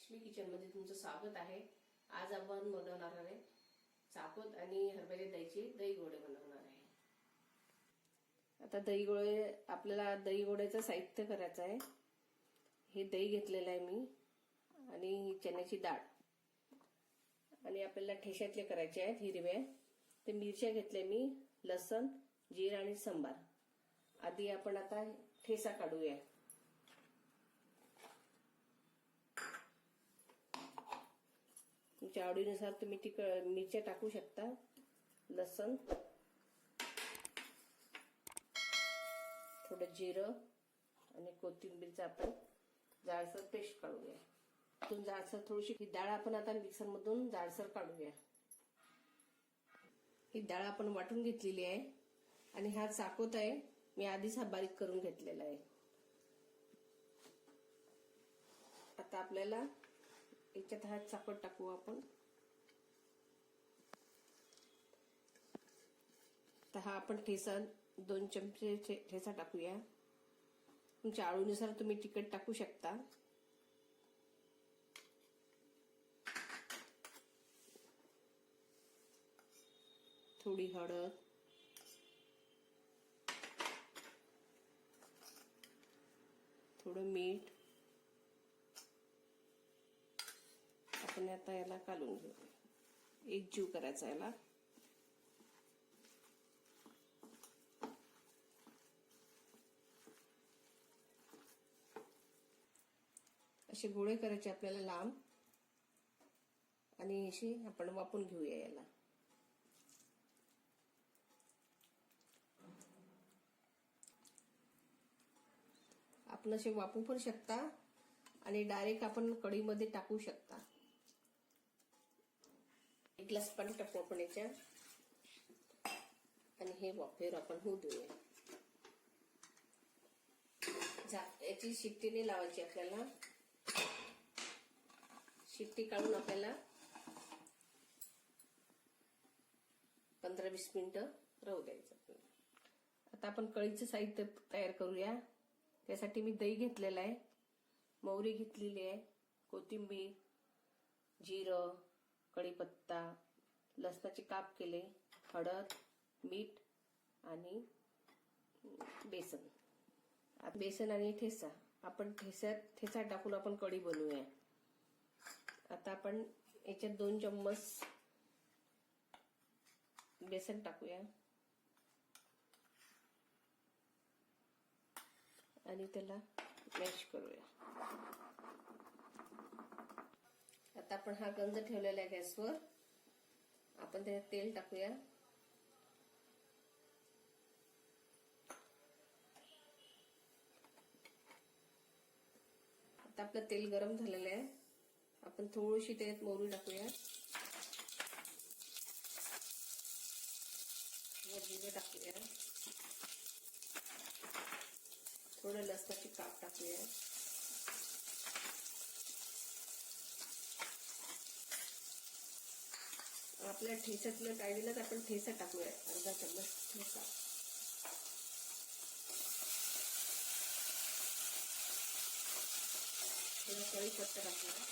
Lakshmi kitchen मध्ये तुमचं स्वागत आहे। आज आपण बनवणार आहे चाकोत आणि हरभरे दहीचे दही गोडे बनवणार आहे। आता दही गोडे आपल्याला दही गोड्याचं साहित्य करायचं आहे। हे दही घेतलेलं आहे मी आणि चण्याची डाळ आणि आपल्याला ठेशातले करायचे आहेत हिरव्या। ते मिरच्या घेतल्या मी, लसण, जीरा आणि सांबार। आधी आपण आता ठेसा काढूया। तुमच्या आवडीनुसार तुम्ही मिरच्या टाकू शकता, लसण, थोडं जिरं आणि कोथिंबीरचा आपण जाडसर पेस्ट काढूया। तुम्ही जाडसर थोडीशी ही डाळ आपण आता मिक्सर मधून जाडसर काढूया। ही डाळ आपण वाटून घेतलेली आहे आणि हा चाकोत आहे, मी आधीच हा बारीक करून घेतलेला आहे। आता आपल्याला याच्यात हा चाकोत टाकू आपण। तर हा आपण ठेसा 2 चमचे ठेसा टाकूया। तुमच्या आवडीनुसार तुम्ही तिखट टाकू शकता। थोडी हळद, थोडं मीठ आपण आता याला कालून घेऊ। एक जीव करायचा याला। असे गोळे करायचे आपल्याला लांब आणि असे आपण वापून घेऊया याला। आपण असे वापू पण शकता आणि डायरेक्ट आपण कढईमध्ये टाकू शकता। एक ग्लास पाणी टाकू आपण याच्यात आणि हे वाफेवर आपण होऊ देऊया। याची शिट्टी नाही लावायची आपल्याला। शिट्टी काढून आपल्याला 15-20 मिनिटं राहू द्यायचं। आता आपण कढईचं साहित्य तयार करूया। त्यासाठी मी दही घेतलेलं आहे, मोहरी घेतलेली आहे, कोथिंबीर, जिरं, कढीपत्ता, लसणाचे काप केले, हळद, मीठ आणि बेसन। बेसन आणि ठेसा आपण ठेसा टाकून आपण कढी बनवूया। आता आपण याच्यात 2 चम्मच बेसन टाकूया आणि त्याला मॅश करूया। आता आपण हा गंज ठेवलेला आहे गॅसवर। आपण त्यात तेल टाकूया। आता आपलं तेल गरम झालेलं आहे। आपण थोडीशी त्यात मोहरी टाकूया, जिरं टाकूया, थोडं लसणाची काप टाकूया, आपल्या ठेच्यातलं काढलेलं तर आपण ठेसा टाकूया, अर्धा चम्मच ठेसा, थोडा कढीपत्ता टाकूया,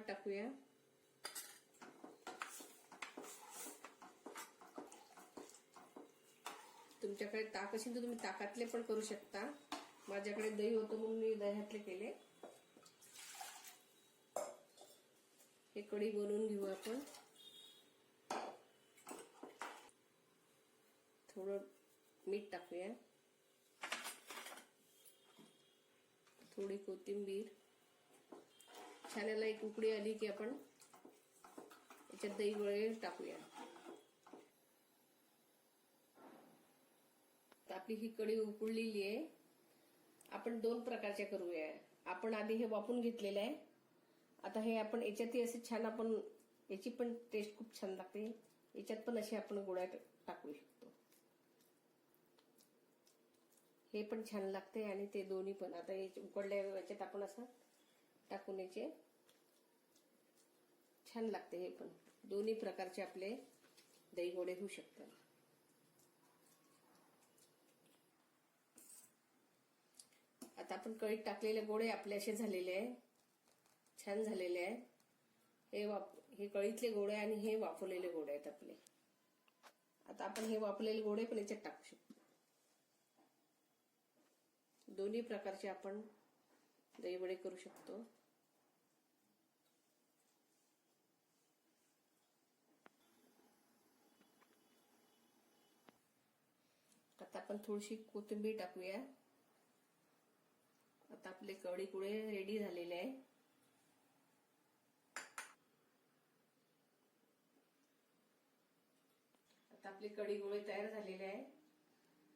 टाकूया, तुमच्याकडे ताक असेल तर तुम्ही ताकातले पण करू शकता। माझ्याकडे दही होतं म्हणून मी दह्यातले केले। हे कढी बनवून घेऊ आपण। थोडं मीठ टाकूया, थोडी कोथिंबीर। छान याला एक उकळी आली की आपण याच्यात दही गोळे टाकूया। आपली ही कढी उकळलेली आहे। आपण 2 प्रकारच्या करूया। आपण आधी हे वाफून घेतलेलं आहे। आता हे आपण याच्यातही असे छान आपण याची पण टेस्ट खूप छान लागते। याच्यात पण असे आपण गोळ्या टाकू शकतो, हे पण छान लागते आणि ते दोन्ही पण। आता उकळल्या याच्यात आपण असं टाकून याचे छान लागते। हे पण दोन्ही प्रकारचे आपले दही गोडे होऊ शकतात. आता आपण कढईत टाकलेले गोडे आपले असे झालेले आहे, छान झालेले आहे. हे कढईतले गोडे आणि हे वाफवलेले गोडे आहेत आपले. आता आपण हे वाफवलेले गोडे पण याच्यात टाकू शकतो. दोन्ही प्रकारचे आपण दही वडे करू शकतो. आता आपण थोडीशी कोथिंबीर टाकूया. आता आपले कढी गोळे रेडी झालेले आहे. आता आपले कढी गोळे तयार झालेले आहे.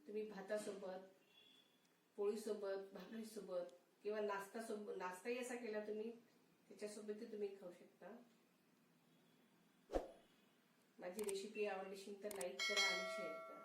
तुम्ही भातासोबत, पोळीसोबत, भाकरीसोबत किंवा नाश्ताही असा केला तुम्ही त्याच्यासोबतही तुम्ही खाऊ शकता. माझी रेसिपी आवडली असेल तर लाईक करा आणि शेअर करा.